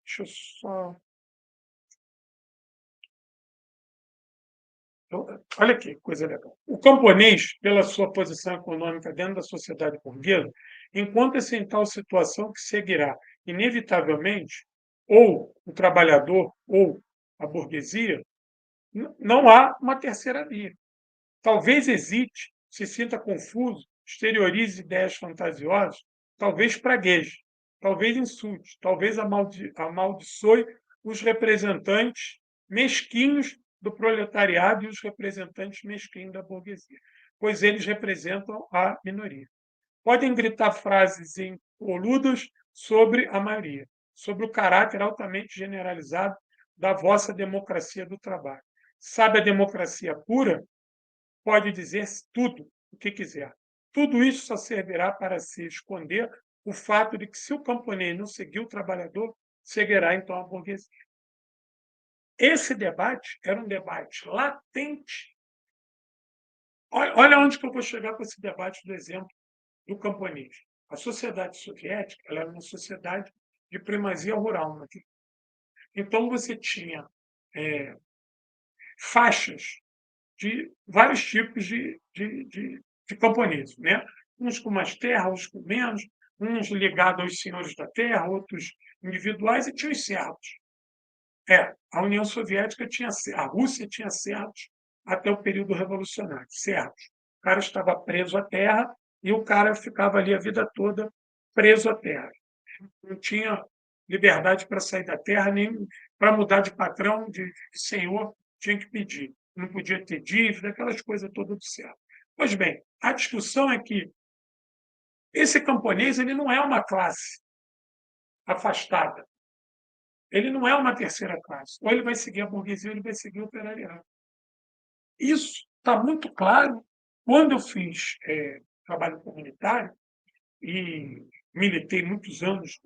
Deixa eu só. Olha aqui, coisa legal. O camponês, pela sua posição econômica dentro da sociedade burguesa, encontra-se em tal situação que seguirá, inevitavelmente, ou o trabalhador ou a burguesia, não há uma terceira via. Talvez hesite, se sinta confuso, exteriorize ideias fantasiosas, talvez pragueje, talvez insulte, talvez amaldiçoe os representantes mesquinhos do proletariado e os representantes mesquinhos da burguesia, pois eles representam a minoria. Podem gritar frases impoludas sobre a maioria, sobre o caráter altamente generalizado da vossa democracia do trabalho. Sabe a democracia pura? Pode dizer tudo o que quiser. Tudo isso só servirá para se esconder o fato de que, se o camponês não seguir o trabalhador, seguirá então a burguesia. Esse debate era um debate latente. Olha onde que eu vou chegar com esse debate do exemplo do camponês. A sociedade soviética ela era uma sociedade de primazia rural. Então, você tinha faixas de vários tipos de camponeses, né? Uns com mais terra, uns com menos, uns ligados aos senhores da terra, outros individuais, e tinha os servos. A União Soviética tinha, a Rússia tinha servos até o período revolucionário, servos. O cara estava preso à terra e o cara ficava ali a vida toda preso à terra. Não tinha liberdade para sair da terra, nem para mudar de patrão, de senhor, tinha que pedir. Não podia ter dívida, aquelas coisas todas do céu. Pois bem, a discussão é que esse camponês ele não é uma classe afastada. Ele não é uma terceira classe. Ou ele vai seguir a burguesia ou ele vai seguir o operariado. Isso está muito claro. Quando eu fiz trabalho comunitário e militei muitos anos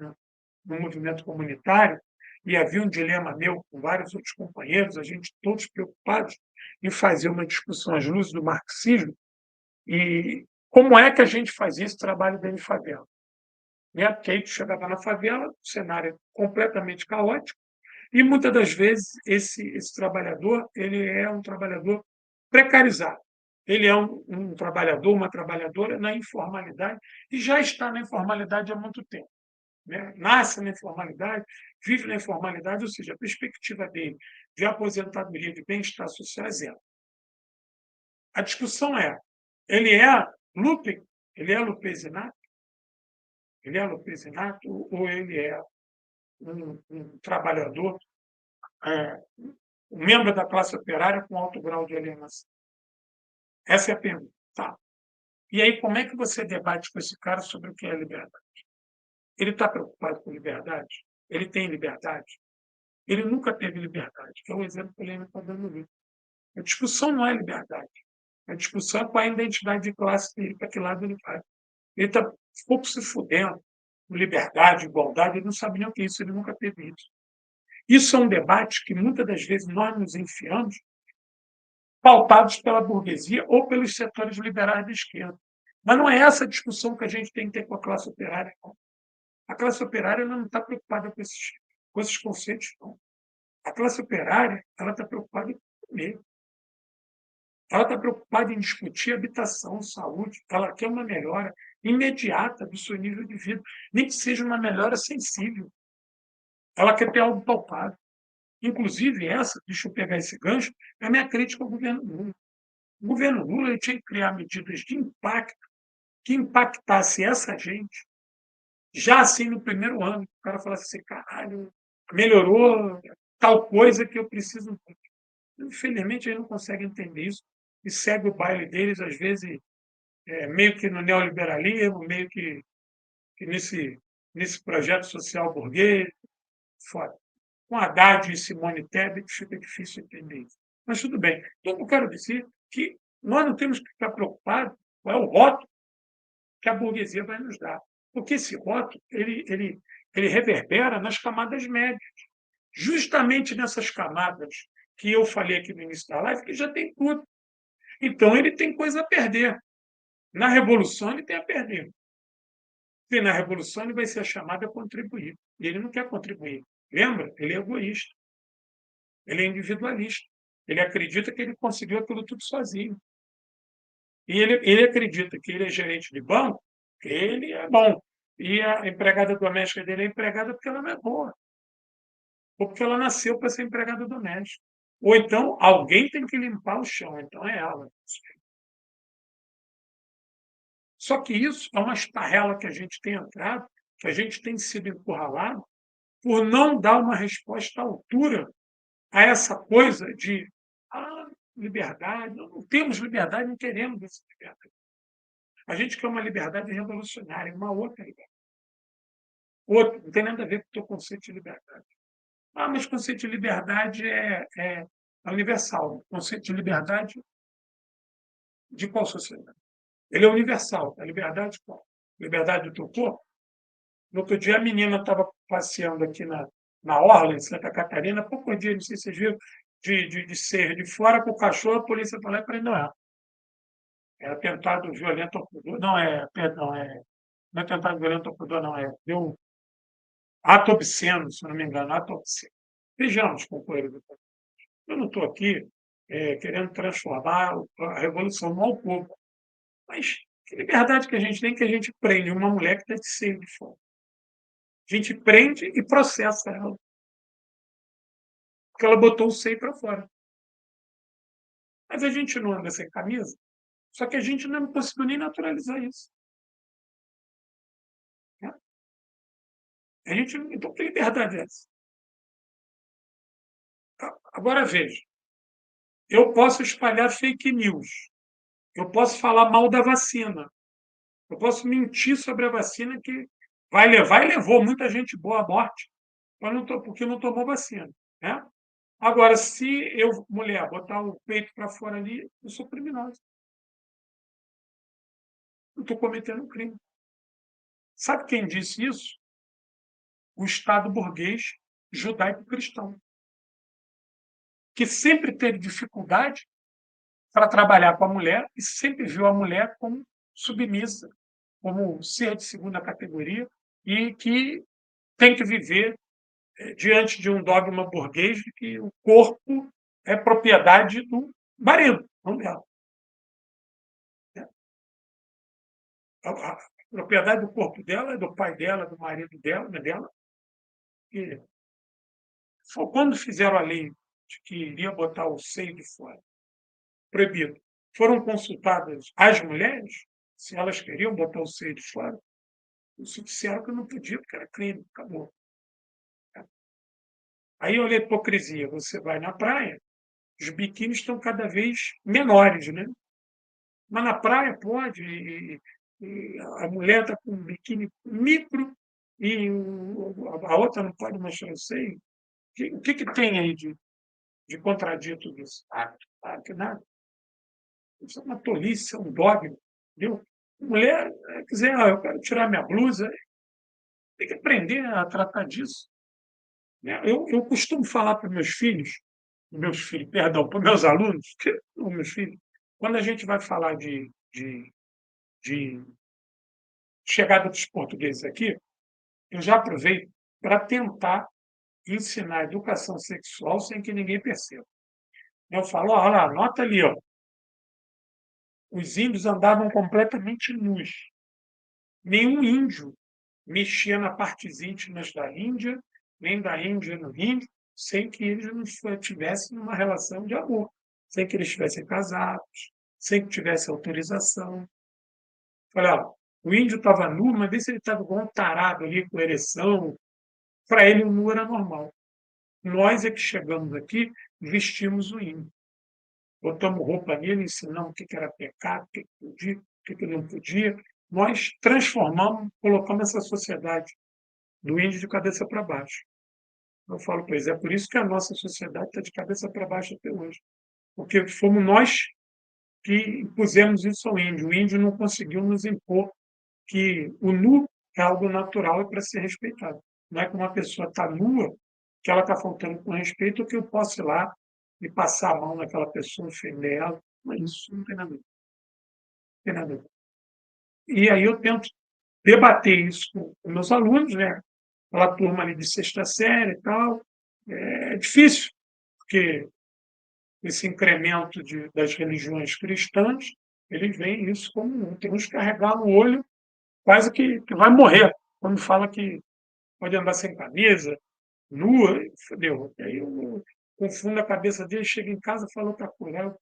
no movimento comunitário, e havia um dilema meu com vários outros companheiros, a gente todos preocupados em fazer uma discussão às luzes do marxismo, e como é que a gente fazia esse trabalho dentro de favela. Né? Porque aí tu chegava na favela, o cenário é completamente caótico, e muitas das vezes esse trabalhador ele é um trabalhador precarizado. Ele é um trabalhador, uma trabalhadora na informalidade, e já está na informalidade há muito tempo. Né? Nasce na informalidade, vive na informalidade, ou seja, a perspectiva dele de aposentadoria, de bem-estar social é zero. A discussão é, ele é lumpen, ele é lupesinato? Ele é lupesinato ou ele é um trabalhador, um membro da classe operária com alto grau de alienação? Essa é a pergunta. Tá. E aí, como é que você debate com esse cara sobre o que é liberdade? Ele está preocupado com liberdade? Ele tem liberdade? Ele nunca teve liberdade, que é o exemplo que ele está dando no livro. A discussão não é liberdade. A discussão é qual é a identidade de classe dele, para que lado ele vai. Ele está pouco se fudendo com liberdade, igualdade, ele não sabe nem o que é isso, ele nunca teve isso. Isso é um debate que muitas das vezes nós nos enfiamos, pautados pela burguesia ou pelos setores liberais da esquerda. Mas não é essa a discussão que a gente tem que ter com a classe operária. Não. A classe operária não está preocupada com esses conceitos, não. A classe operária ela está preocupada em comer. Ela está preocupada em discutir habitação, saúde. Ela quer uma melhora imediata do seu nível de vida, nem que seja uma melhora sensível. Ela quer ter algo palpável. Inclusive, deixa eu pegar esse gancho, é a minha crítica ao governo Lula. O governo Lula ele tinha que criar medidas de impacto que impactasse essa gente já assim no primeiro ano. O cara falasse assim, caralho, melhorou tal coisa que eu preciso. Infelizmente, ele não consegue entender isso e segue o baile deles, às vezes, meio que no neoliberalismo, meio que nesse projeto social burguês, fora. Com Haddad e Simone Tebet fica difícil entender isso. Mas tudo bem. Então, eu quero dizer que nós não temos que ficar preocupados com o voto que a burguesia vai nos dar. Porque esse voto ele reverbera nas camadas médias. Justamente nessas camadas que eu falei aqui no início da live, que já tem tudo. Então, ele tem coisa a perder. Na Revolução, ele tem a perder. Porque na Revolução, ele vai ser chamado a contribuir. E ele não quer contribuir. Lembra? Ele é egoísta, ele é individualista. Ele acredita que ele conseguiu aquilo tudo sozinho. E ele acredita que ele é gerente de banco, ele é bom. E a empregada doméstica dele é empregada porque ela não é boa, ou porque ela nasceu para ser empregada doméstica. Ou então alguém tem que limpar o chão, então é ela. Só que isso é uma esparrela que a gente tem entrado, que a gente tem sido encurralado por não dar uma resposta à altura a essa coisa de liberdade. Não temos liberdade, não queremos essa liberdade. A gente quer uma liberdade revolucionária, uma outra liberdade. Outra, não tem nada a ver com o teu conceito de liberdade. Mas o conceito de liberdade é universal. O conceito de liberdade de qual sociedade? Ele é universal. A liberdade qual? Liberdade do teu corpo? No outro dia, a menina estava passeando aqui na Orla, em Santa Catarina, pouco dia, não sei se vocês viram, de ser de fora com o cachorro, a polícia falou e falei, não é atentado violento ao pudor, não é, perdão, não é atentado violento ao pudor, não, deu um ato obsceno, se não me engano, ato obsceno. Vejamos, companheiro, eu não estou aqui querendo transformar a revolução no ao povo, mas que liberdade que a gente tem que a gente prende uma mulher que está de seio de fora. A gente prende e processa ela, porque ela botou o seio para fora. Mas a gente não anda sem camisa, só que a gente não conseguiu nem naturalizar isso. Né? A gente, então, que liberdade é essa? Agora veja, eu posso espalhar fake news, eu posso falar mal da vacina, eu posso mentir sobre a vacina que vai levar e levou muita gente boa à morte porque não tomou vacina. Né? Agora, se eu, mulher, botar o peito para fora ali, eu sou criminosa. Eu estou cometendo um crime. Sabe quem disse isso? O Estado burguês judaico-cristão, que sempre teve dificuldade para trabalhar com a mulher e sempre viu a mulher como submissa, como ser de segunda categoria e que tem que viver diante de um dogma burguês de que o corpo é propriedade do marido, não dela. A propriedade do corpo dela é do pai dela, do marido dela, não é dela. E quando fizeram a lei de que iria botar o seio de fora, proibido, foram consultadas as mulheres se elas queriam botar o seio de fora. Eles disseram que não podia, porque era crime, acabou. Aí olha a hipocrisia, você vai na praia, os biquínis estão cada vez menores, né? Mas na praia pode, e a mulher está com um biquíni micro e a outra não pode mostrar o seio. O que tem aí de contradito nisso? Que nada. Isso é uma tolice, isso é um dogma. Entendeu? Mulher, quiser, eu quero tirar minha blusa, tem que aprender a tratar disso. Né? Eu costumo falar para meus filhos, perdão, para meus alunos, que, não, meus filhos, quando a gente vai falar de chegada dos portugueses aqui, eu já aproveito para tentar ensinar educação sexual sem que ninguém perceba. Eu falo, olha lá, anota ali, ó, os índios andavam completamente nus. Nenhum índio mexia nas partes íntimas da Índia, nem da Índia no índio, sem que eles não tivessem uma relação de amor, sem que eles estivessem casados, sem que tivesse autorização. Falei, ó, o índio estava nu, mas vê se ele estava igual um tarado ali, com ereção. Para ele, o nu era normal. Nós é que chegamos aqui, vestimos o índio. Botamos roupa nele, ensinamos o que era pecado, o que podia, o que não podia. Nós transformamos, colocamos essa sociedade do índio de cabeça para baixo. Eu falo, pois é por isso que a nossa sociedade está de cabeça para baixo até hoje. Porque fomos nós que impusemos isso ao índio. O índio não conseguiu nos impor que o nu é algo natural e para ser respeitado. Não é que uma pessoa está nua, que ela está faltando com respeito, ou que eu posso ir lá e passar a mão naquela pessoa, ofender ela. Mas isso não tem nada a ver. Não tem nada a ver. E aí eu tento debater isso com meus alunos, né? aquela turma ali de sexta série e tal. É difícil, porque esse incremento das religiões cristãs, eles veem isso como tem uns que carregar no olho quase que vai morrer. Quando fala que pode andar sem camisa, nua, fodeu. Aí eu confundo a cabeça dele, chega em casa e fala outra coisa. Aí o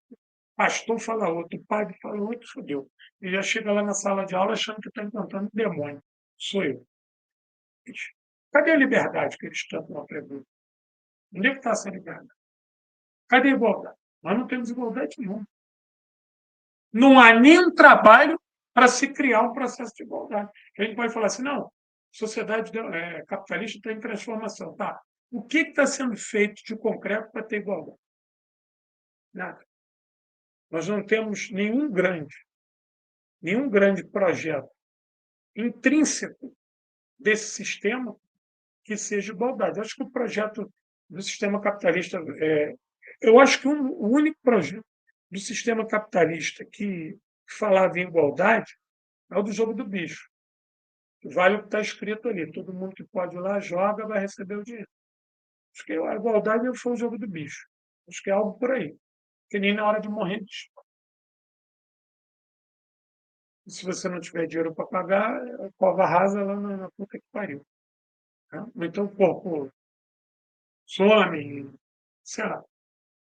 pastor fala outro, o padre fala outro, fodeu. E já chega lá na sala de aula achando que está encantando o demônio. Sou eu. Cadê a liberdade que eles tanto não apresentam? Onde é que está essa liberdade? Cadê a igualdade? Nós não temos igualdade nenhuma. Não há nenhum trabalho para se criar um processo de igualdade. A gente pode falar assim, não, a sociedade capitalista está em transformação. Tá. O que está sendo feito de concreto para ter igualdade? Nada. Nós não temos nenhum grande projeto intrínseco desse sistema que seja igualdade. Eu acho que o projeto do sistema capitalista, eu acho que o único projeto do sistema capitalista que falava em igualdade é o do jogo do bicho. Vale o que está escrito ali. Todo mundo que pode ir lá joga, vai receber o dinheiro. Acho que a igualdade foi o jogo do bicho. Acho que é algo por aí. Que nem na hora de morrer. E se você não tiver dinheiro para pagar, a cova rasa lá na puta que pariu. Tá? Então o corpo some, sei lá,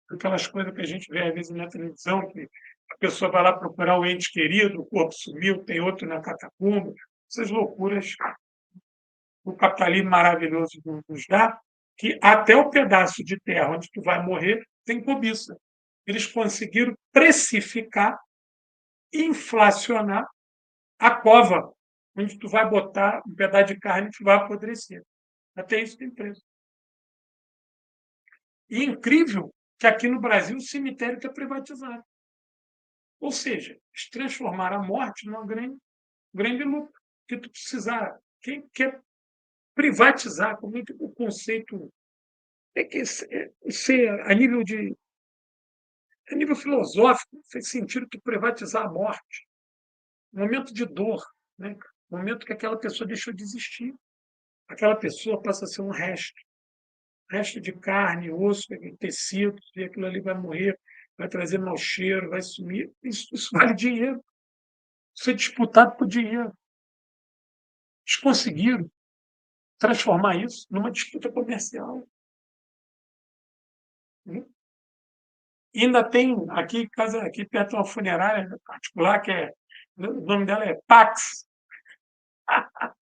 aquelas coisas que a gente vê às vezes na televisão, que a pessoa vai lá procurar o ente querido, o corpo sumiu, tem outro na catacumba. Essas loucuras o capitalismo maravilhoso nos dá, que até o pedaço de terra onde tu vai morrer tem cobiça. Eles conseguiram precificar, inflacionar a cova onde tu vai botar um pedaço de carne que vai apodrecer. Até isso tem preço. E é incrível que aqui no Brasil o cemitério está privatizado. Ou seja, eles transformaram a morte num grande lucro. Que tu precisar. Quem quer privatizar, como é que o conceito é que ser a nível filosófico, faz sentido tu privatizar a morte. Um momento de dor, né? Um momento que aquela pessoa deixou de existir. Aquela pessoa passa a ser um resto de carne, osso, tecido, e aquilo ali vai morrer, vai trazer mau cheiro, vai sumir. Isso vale dinheiro. Isso é disputado por dinheiro. Eles conseguiram transformar isso numa disputa comercial. Né? E ainda tem aqui, casa, aqui perto de uma funerária particular, o nome dela é Pax.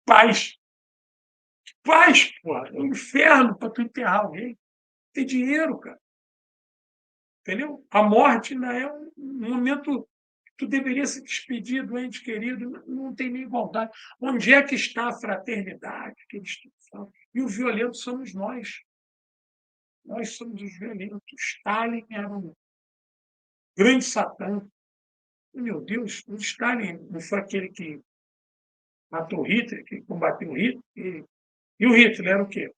Paz. Paz, pô. É um inferno para tu enterrar alguém. Tem dinheiro, cara. Entendeu? A morte ainda é um momento que tu deveria se despedir do ente querido. Não tem nem igualdade. Onde é que está a fraternidade que eles falam? E o violento somos nós. Nós somos os violentos. Stalin era um grande satã. Meu Deus, o Stalin não foi aquele que matou Hitler, que combateu Hitler. E o Hitler era o quê?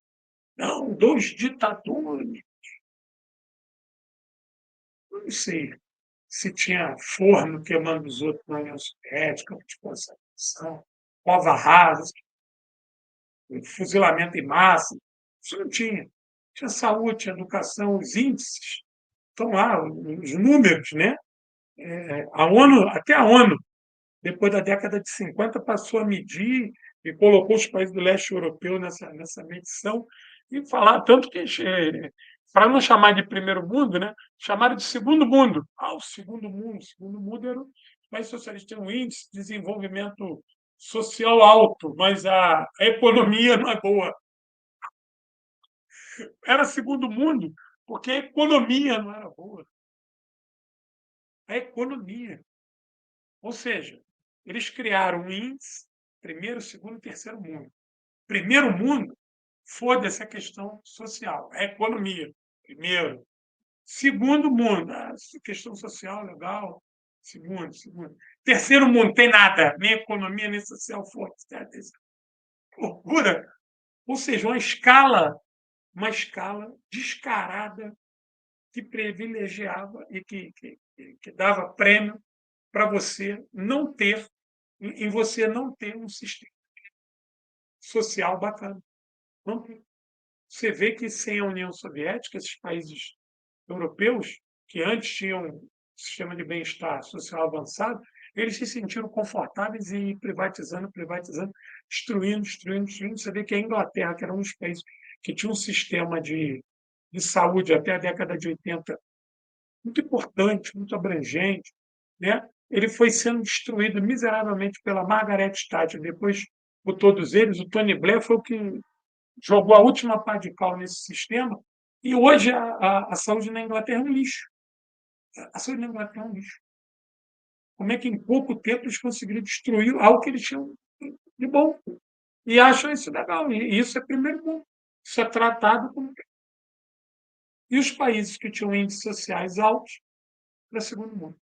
Não, dois ditadores. Não sei se tinha forno queimando os outros na União Soviética, de concentração, cova rasa, fuzilamento em massa. Isso não tinha. Tinha saúde, tinha educação, os índices estão lá, os números, né? A ONU, até a ONU, depois da década de 50, passou a medir e colocou os países do leste europeu nessa medição e falar, tanto que, para não chamar de primeiro mundo, né, chamaram de segundo mundo. O segundo mundo era o país socialista, tem um índice de desenvolvimento social alto, mas a economia não é boa. Era segundo mundo porque a economia não era boa. A economia. Ou seja, eles criaram um índice, primeiro, segundo e terceiro mundo. Primeiro mundo, foda-se a questão social, a economia, primeiro. Segundo mundo, a questão social, legal. Segundo. Terceiro mundo, tem nada, nem economia, nem social forte. Loucura. Ou seja, uma escala descarada que privilegiava e que dava prêmio para você não ter, em você não ter um sistema social bacana. Não tem. Você vê que sem a União Soviética, esses países europeus, que antes tinham um sistema de bem-estar social avançado, eles se sentiram confortáveis em ir privatizando, privatizando, destruindo, destruindo, destruindo. Você vê que a Inglaterra, que era um dos países que tinha um sistema de saúde até a década de 80 muito importante, muito abrangente, né? Ele foi sendo destruído miseravelmente pela Margaret Thatcher. Depois, por todos eles, o Tony Blair foi o que jogou a última pá de cal nesse sistema. E hoje a saúde na Inglaterra é um lixo. A saúde na Inglaterra é um lixo. Como é que em pouco tempo eles conseguiram destruir algo que eles tinham de bom? E acham isso legal. E isso é primeiro mundo. Isso é tratado como. E os países que tinham índices sociais altos para segundo mundo.